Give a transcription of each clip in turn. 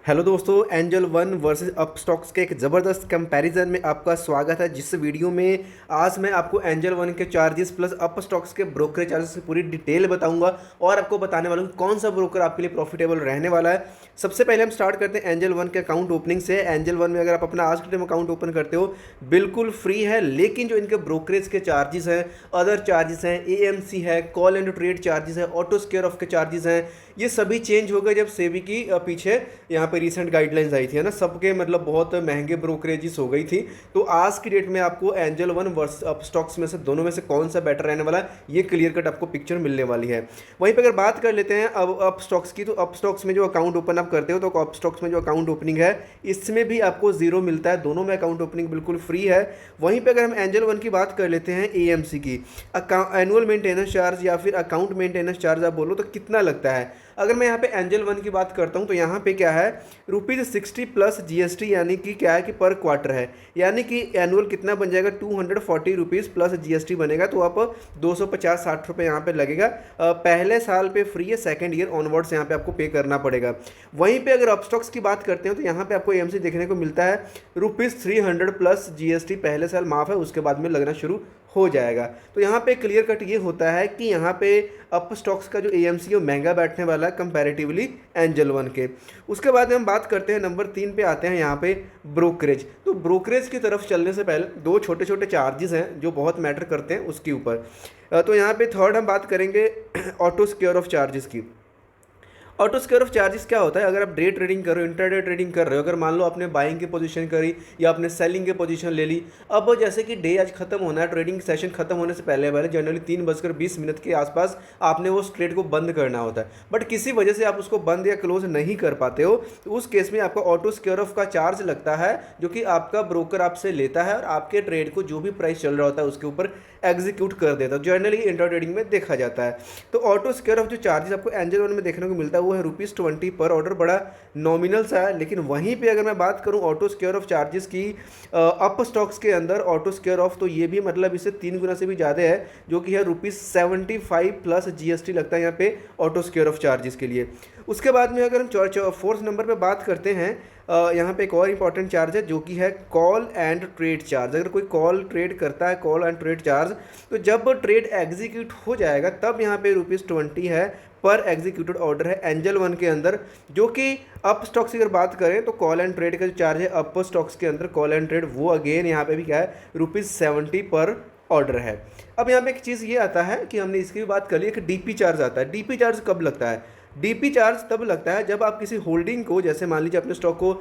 Hello दोस्तों, angel one versus Upstox के एक ज़बरदस्त कंपैरिजन में आपका स्वागत है। जिस वीडियो में आज मैं आपको एंजल वन के चार्जेस प्लस अपस्टॉक्स के ब्रोकरेज चार्जेस की पूरी डिटेल बताऊंगा और आपको बताने वाला हूँ कौन सा ब्रोकर आपके लिए प्रॉफिटेबल रहने वाला है। सबसे पहले हम स्टार्ट करते हैं एंजल वन के अकाउंट ओपनिंग से। एंजल वन में अगर आप अपना आज के टाइम अकाउंट ओपन करते हो बिल्कुल फ्री है, लेकिन जो इनके ब्रोकरेज के चार्जेस हैं, अदर चार्जेस हैं, एएमसी है, कॉल एंड ट्रेड चार्जेस है, ऑटो स्क्वेयर ऑफ के चार्जेस हैं, ये सभी चेंज हो गए जब सेबी की पीछे यहाँ पे रिसेंट गाइडलाइंस आई थी, है ना। सबके मतलब बहुत महंगे ब्रोकरेजेस हो गई थी। तो आज की डेट में आपको एंजल वन वर्सेस अपस्टॉक्स में से दोनों में से कौन सा बेटर रहने वाला है, ये क्लियर कट आपको पिक्चर मिलने वाली है। वहीं पे अगर बात कर लेते हैं अब अपस्टॉक्स की, तो अपस्टॉक्स में जो अकाउंट ओपन आप करते हो तो अपस्टॉक्स में जो अकाउंट ओपनिंग है इसमें भी आपको जीरो मिलता है। दोनों में अकाउंट ओपनिंग बिल्कुल फ्री है। वहीं पर अगर हम एंजल वन की बात कर लेते हैं एएमसी की, एनुअल मेंटेनेंस चार्ज या फिर अकाउंट मेंटेनेंस चार्ज आप बोलो तो कितना लगता है। अगर मैं यहाँ पे एंजल वन की बात करता हूँ तो यहाँ पे क्या है, ₹60 प्लस जीएसटी, यानी कि क्या है कि पर क्वार्टर है, यानी कि एनुअल कितना बन जाएगा ₹240 प्लस जीएसटी बनेगा। तो आप 250-60 रुपये यहाँ पे लगेगा। पहले साल पे फ्री है, सेकेंड ईयर ऑनवर्ड्स यहाँ पे आपको पे करना पड़ेगा। वहीं पे अगर अपस्टॉक्स की बात करते हैं तो यहाँ पे आपको एएमसी देखने को मिलता है ₹300 प्लस जीएसटी पहले साल माफ़ है, उसके बाद में लगना शुरू हो जाएगा। तो यहाँ पे क्लियर कट ये होता है कि यहाँ पे अप स्टॉक्स का जो एएमसी है वो महंगा बैठने वाला है कंपैरेटिवली एंजल वन के। उसके बाद हम बात करते हैं नंबर 3 पे आते हैं यहाँ पे ब्रोकरेज। तो ब्रोकरेज की तरफ चलने से पहले दो छोटे छोटे चार्जेस हैं जो बहुत मैटर करते हैं उसके ऊपर। तो यहाँ पे थर्ड हम बात करेंगे ऑटो स्क्वेयर ऑफ चार्जेस की। ऑटो स्क्वेयर ऑफ चार्जेस क्या होता है, अगर आप डे ट्रेडिंग कर रहे हो, इंट्राडे ट्रेडिंग कर रहे हो, अगर मान लो आपने बाइंग की पोजीशन करी या आपने सेलिंग की पोजीशन ले ली, अब जैसे कि डे आज खत्म होना है, ट्रेडिंग सेशन खत्म होने से पहले पहले जनरली 3:20 के आसपास आपने वो ट्रेड को बंद करना होता है, बट किसी वजह से आप उसको बंद या क्लोज नहीं कर पाते हो, तो उस केस में आपका ऑटो स्क्वेयर ऑफ का चार्ज लगता है, जो कि आपका ब्रोकर आपसे लेता है और आपके ट्रेड को जो भी प्राइस चल रहा होता है उसके ऊपर एग्जीक्यूट कर देता है। जनरली इंट्रा ट्रेडिंग में देखा जाता है। तो ऑटो स्क्वेयर ऑफ जो चार्जेस आपको एंजल वन में देखने को मिलता है वो है ₹20 पर ऑर्डर, बड़ा नॉमिनल सा है। लेकिन वहीं पे अगर मैं बात करूं ऑटो स्क्वेयर ऑफ चार्जेस की अप स्टॉक्स के अंदर ऑटो स्क्वेयर ऑफ, तो ये भी मतलब इससे 3 गुना से भी ज़्यादा है, जो कि है ₹75 प्लस जीएसटी लगता है यहाँ पे ऑटो स्क्वेयर ऑफ चार्जेस के लिए। उसके बाद में अगर हम फोर्थ नंबर पे बात करते हैं, यहाँ पे एक और इंपॉर्टेंट चार्ज है जो कि है कॉल एंड ट्रेड चार्ज। अगर कोई कॉल ट्रेड करता है, कॉल एंड ट्रेड चार्ज, तो जब ट्रेड एग्जीक्यूट हो जाएगा तब यहाँ पे ₹20 है पर एग्जीक्यूटेड ऑर्डर है एंजल वन के अंदर। जो कि अप स्टॉक्स की अगर बात करें तो कॉल एंड ट्रेड का जो चार्ज है अप स्टॉक्स के अंदर कॉल एंड ट्रेड, वो अगेन यहाँ पे भी क्या है ₹70 पर ऑर्डर है। अब यहाँ पे एक चीज़ ये आता है कि हमने इसकी भी बात कर ली कि डीपी चार्ज आता है। डीपी चार्ज कब लगता है? डीपी चार्ज तब लगता है जब आप किसी होल्डिंग को, जैसे मान लीजिए अपने स्टॉक को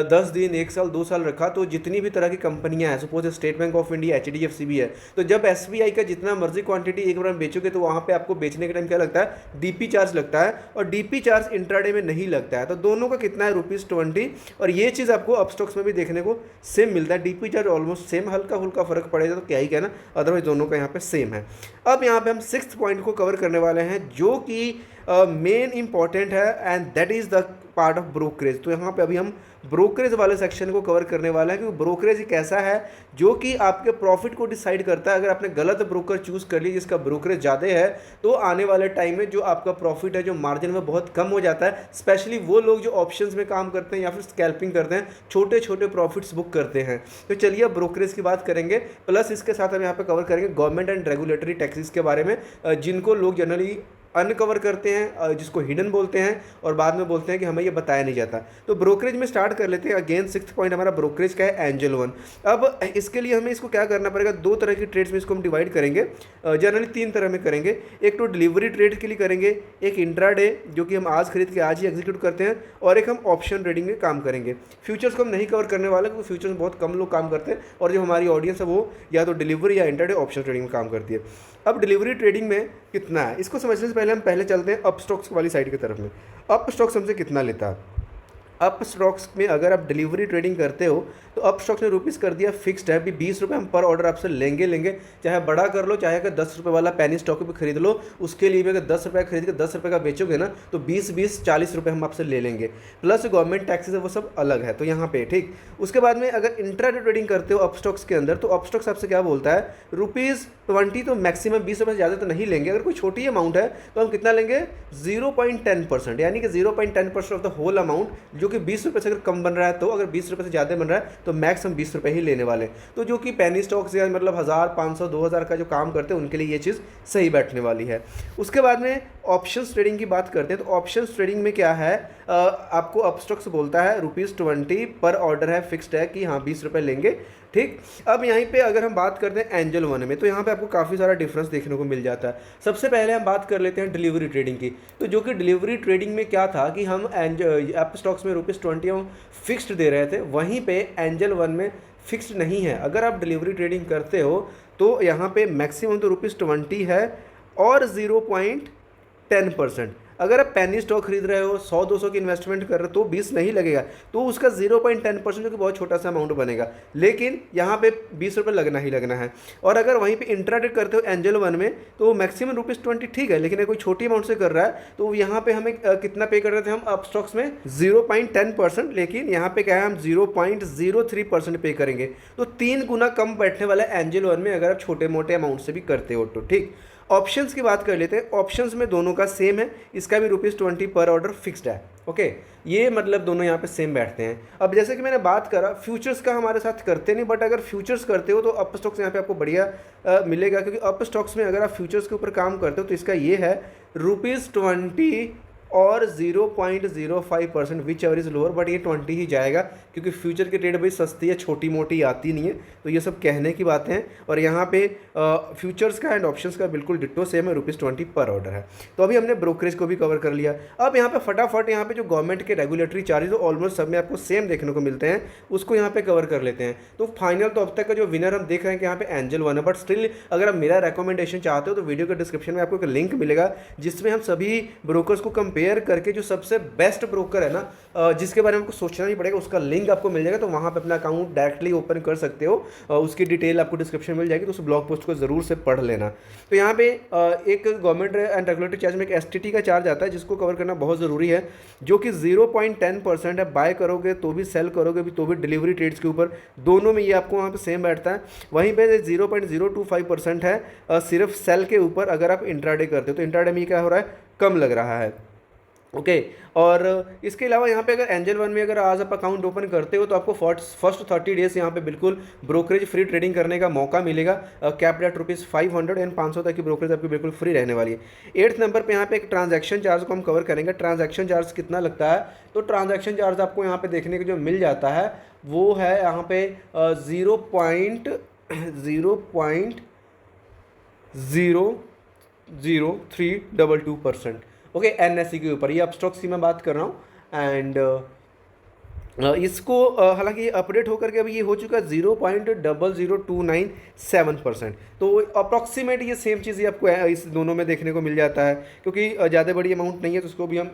10 दिन, 1 साल, 2 साल रखा, तो जितनी भी तरह की कंपनियां हैं, suppose state bank of India, HDFC भी है, तो जब एसबीआई का जितना मर्जी क्वांटिटी एक बार बेचोगे तो वहाँ पे आपको बेचने के टाइम क्या लगता है, डीपी चार्ज लगता है। और डीपी चार्ज इंट्राडे में नहीं लगता है। तो दोनों का कितना है, ₹20। और ये चीज़ आपको अपस्टॉक्स में भी देखने को सेम मिलता है। डीपी चार्ज ऑलमोस्ट सेम, हल्का फुल्का फर्क पड़ेगा तो क्या ही कहना, अदरवाइज दोनों का यहाँ पे सेम है। अब यहाँ पे हम 6th पॉइंट को कवर करने वाले हैं जो कि मेन इंपॉर्टेंट है, and that is the part of brokerage. तो यहाँ पे अभी हम ब्रोकरेज वाले सेक्शन को कवर करने वाले हैं, क्योंकि ब्रोकरेज एक ऐसा है जो कि आपके प्रॉफिट को डिसाइड करता है। अगर आपने गलत ब्रोकर चूज़ कर लिया जिसका ब्रोकरेज ज़्यादा है, तो आने वाले टाइम में जो आपका प्रॉफिट है, जो मार्जिन में बहुत कम हो जाता है। स्पेशली वो लोग जो ऑप्शंस में काम करते हैं या फिर स्कैल्पिंग करते हैं, छोटे छोटे प्रॉफिट्स बुक करते हैं। तो चलिए अब ब्रोकरेज की बात करेंगे, प्लस इसके साथ हम यहाँ पे कवर करेंगे गवर्नमेंट एंड रेगुलेटरी टैक्सेस के बारे में, जिनको लोग जनरली अनकवर करते हैं, जिसको हिडन बोलते हैं, और बाद में बोलते हैं कि हमें ये बताया नहीं जाता। तो ब्रोकरेज में स्टार्ट कर लेते हैं। अगेन 6th पॉइंट हमारा ब्रोकरेज का है एंजल वन। अब इसके लिए हमें इसको क्या करना पड़ेगा, 2 तरह की ट्रेड्स में इसको हम डिवाइड करेंगे। जनरली 3 तरह में करेंगे। एक तो डिलीवरी ट्रेड के लिए करेंगे, एक इंट्राडे जो कि हम आज खरीद के आज ही एग्जीक्यूट करते हैं, और एक हम ऑप्शन ट्रेडिंग में काम करेंगे। फ्यूचर्स को हम नहीं कवर करने वाले, क्योंकि फ्यूचर्स बहुत कम लोग काम करते हैं, और जो हमारी ऑडियंस है वो या तो डिलीवरी या इंट्राडे ऑप्शन ट्रेडिंग में काम करती है। अब डिलीवरी ट्रेडिंग में कितना है, इसको समझने से पहले हम पहले चलते हैं अप स्टॉक्स वाली साइड की तरफ में। अप स्टॉक्स हमसे कितना लेता है? अप स्टॉक्स में अगर आप डिलीवरी ट्रेडिंग करते हो तो अप स्टॉक्स ने रुपीज़ कर दिया फिक्स्ड है, अभी ₹20 हम पर ऑर्डर आपसे लेंगे। चाहे बड़ा कर लो, चाहे अगर ₹10 वाला पेनी स्टॉक भी खरीद लो, उसके लिए भी अगर ₹10 खरीद के ₹10 का बेचोगे ना, तो 20-20 ₹40 हम आपसे ले लेंगे। प्लस गवर्नमेंट टैक्सेस है वो सब अलग है, तो यहाँ पे ठीक। उसके बाद में अगर इंट्राडे ट्रेडिंग करते हो अप स्टॉक्स के अंदर, तो अप स्टॉक्स आपसे क्या बोलता है, ₹20 तो मैक्सिमम ₹20 से ज़्यादा तो नहीं लेंगे। अगर कोई छोटी अमाउंट है तो हम कितना लेंगे, 0.10%, यानी कि 0.10% ऑफ द होल अमाउंट, जो कि 20 रुपये से अगर कम बन रहा है तो, अगर 20 रुपये से ज़्यादा बन रहा है तो मैक्स हम 20 रुपये ही लेने वाले हैं। तो जो कि पेनी स्टॉक्स या मतलब 1000, 500, 2000 का जो काम करते हैं उनके लिए ये चीज़ सही बैठने वाली है। उसके बाद में ऑप्शंस ट्रेडिंग की बात करते हैं। तो ऑप्शंस ट्रेडिंग में क्या है, आपको अपस्टॉक्स बोलता है ₹20 पर ऑर्डर है, फिक्स्ड है कि हाँ 20 रुपये लेंगे, ठीक। अब यहीं पे अगर हम बात करते हैं एंजल वन में, तो यहाँ पे आपको काफ़ी सारा डिफरेंस देखने को मिल जाता है। सबसे पहले हम बात कर लेते हैं डिलीवरी ट्रेडिंग की। तो जो कि डिलीवरी ट्रेडिंग में क्या था कि हम एप स्टॉक्स में ₹20 हम फिक्स्ड दे रहे थे, वहीं पे एंजल वन में फिक्स्ड नहीं है। अगर आप डिलीवरी ट्रेडिंग करते हो तो यहाँ पे मैक्सिमम तो ₹20 है और 0.10%। अगर आप पेनी स्टॉक खरीद रहे हो, 100-200 की इन्वेस्टमेंट कर रहे हो तो 20 नहीं लगेगा, तो उसका 0.10% जो कि बहुत छोटा सा अमाउंट बनेगा, लेकिन यहाँ पे 20 रुपये लगना ही लगना है। और अगर वहीं पे इंट्राडे करते हो एंजल वन में तो मैक्सिमम ₹20 ठीक है, लेकिन अगर कोई छोटी अमाउंट से कर रहा है तो यहाँ पे हमें कितना पे कर रहे थे हम अप स्टॉक्स में 0.10%, लेकिन यहाँ पे क्या है हम 0.03% पे करेंगे। तो 3 गुना कम बैठने वाला है एंजल वन में अगर आप छोटे मोटे अमाउंट से भी करते हो तो, ठीक। ऑप्शंस की बात कर लेते हैं। ऑप्शंस में दोनों का सेम है, इसका भी ₹20 पर ऑर्डर फिक्स्ड है, ओके। ये मतलब दोनों यहाँ पे सेम बैठते हैं। अब जैसे कि मैंने बात करा फ्यूचर्स का हमारे साथ करते नहीं, बट अगर फ्यूचर्स करते हो तो अप स्टॉक्स यहाँ पे आपको बढ़िया मिलेगा, क्योंकि अप स्टॉक्स में अगर आप फ्यूचर्स के ऊपर काम करते हो तो इसका ये है ₹20 और 0.05%, which ever is lower, but ये 20 ही जाएगा क्योंकि फ्यूचर की ट्रेड भाई सस्ती है, छोटी मोटी आती नहीं है। तो ये सब कहने की बातें हैं। और यहाँ पे फ्यूचर्स का एंड ऑप्शंस का बिल्कुल डिट्टो सेम है, ₹20 पर ऑर्डर है। तो अभी हमने ब्रोकरेज को भी कवर कर लिया। अब यहाँ पे फटाफट यहाँ पे जो गवर्नमेंट के रेगुलेटरी चार्जेस ऑलमोस्ट सब में आपको सेम देखने को मिलते हैं, उसको यहाँ पे कवर कर लेते हैं। तो फाइनल तो अब तक का जो विनर हम देख रहे हैं कि यहाँ पे एंजल वन है, बट स्टिल अगर आप मेरा रिकमेंडेशन चाहते हो तो वीडियो के डिस्क्रिप्शन में आपको एक लिंक मिलेगा जिसमें हम सभी ब्रोकर्स को कंपेयर करके जो सबसे बेस्ट ब्रोकर है ना, जिसके बारे में आपको सोचना नहीं पड़ेगा, उसका लिंक आपको मिल जाएगा। तो वहाँ पे अपना अकाउंट डायरेक्टली ओपन कर सकते हो, उसकी डिटेल आपको डिस्क्रिप्शन में मिल जाएगी, तो उस ब्लॉग पोस्ट को ज़रूर से पढ़ लेना। तो यहाँ पे एक गवर्नमेंट एंड रेगुलेटरी चार्ज में एक STT का चार्ज आता है जिसको कवर करना बहुत ज़रूरी है, जो कि 0.10% है। बाय करोगे तो भी, सेल करोगे भी तो भी, डिलीवरी ट्रेड्स के ऊपर दोनों में ये आपको वहाँ पे सेम बैठता है। वहीं पे 0.025% है सिर्फ सेल के ऊपर अगर आप इंट्राडे करते हो। तो इंट्राडे में ये क्या हो रहा है, कम लग रहा है, ओके। और इसके अलावा यहाँ पे अगर एंजल वन में अगर आज आप अकाउंट ओपन करते हो तो आपको फर्स्ट 30 डेज यहाँ पे बिल्कुल ब्रोकरेज फ्री ट्रेडिंग करने का मौका मिलेगा, कैप्ड एट ₹500 एंड 500 तक की ब्रोकरेज आपकी बिल्कुल फ्री रहने वाली है। 8th नंबर पे यहाँ पे एक ट्रांजैक्शन चार्ज को हम कवर करेंगे। ट्रांजैक्शन चार्ज कितना लगता है, तो ट्रांजैक्शन चार्ज आपको यहाँ पे देखने को जो मिल जाता है वो है यहाँ पे 0.00322%, ओके, NSE के ऊपर। ये अपस्टॉक्स की मैं बात कर रहा हूँ। एंड इसको हालांकि अपडेट होकर के अभी ये हो चुका है 0.00297%। तो अप्रॉक्सीमेट ये सेम चीज़ ही आपको इस दोनों में देखने को मिल जाता है, क्योंकि ज़्यादा बड़ी अमाउंट नहीं है तो उसको भी हम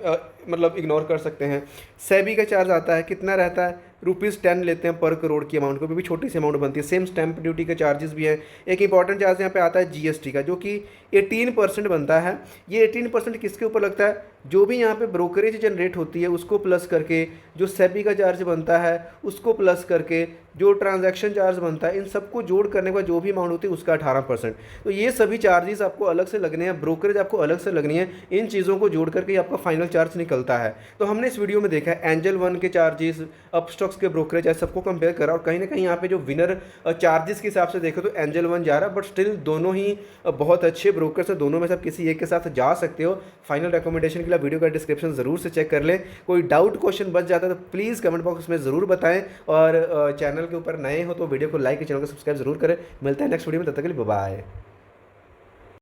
मतलब इग्नोर कर सकते हैं। सेबी का चार्ज आता है, कितना रहता है, ₹10 लेते हैं पर करोड़ की अमाउंट को, भी छोटी सी अमाउंट बनती है। सेम स्टैंप ड्यूटी का चार्जेस भी है। एक इंपॉर्टेंट चार्ज यहाँ पे आता है GST का, जो कि 18% बनता है। ये 18% किसके ऊपर लगता है, जो भी यहाँ पे ब्रोकरेज जनरेट होती है उसको प्लस करके, जो सेबी का चार्ज बनता है उसको प्लस करके, जो ट्रांजैक्शन चार्ज बनता है, इन सबको जोड़ करने के बाद जो भी अमाउंट होती है उसका 18%। तो ये सभी चार्जेस आपको अलग से लगने हैं, ब्रोकरेज आपको अलग से लगनी है। इन चीज़ों को जोड़ करके आपका फाइनल चार्ज निकलता है। तो हमने इस वीडियो में देखा है एंजल वन के चार्जेस, अपस्टॉक्स के ब्रोकरेज, सबको कंपेयर करा, और कहीं ना कहीं यहाँ पे जो विनर चार्जेस के हिसाब से देखे तो एंजल वन जा रहा है, बट स्टिल दोनों ही बहुत अच्छे ब्रोकर्स हैं। दोनों में से आप किसी एक के साथ जा सकते हो। फाइनल रिकमेंडेशन के लिए वीडियो का डिस्क्रिप्शन ज़रूर से चेक कर लें। कोई डाउट क्वेश्चन बच जाता है तो प्लीज़ कमेंट बॉक्स में ज़रूर बताएं, और चैनल के ऊपर नए हो तो वीडियो को लाइक, चैनल को सब्सक्राइब जरूर करें। मिलते हैं नेक्स्ट वीडियो में, तब तक के लिए बाय बाय।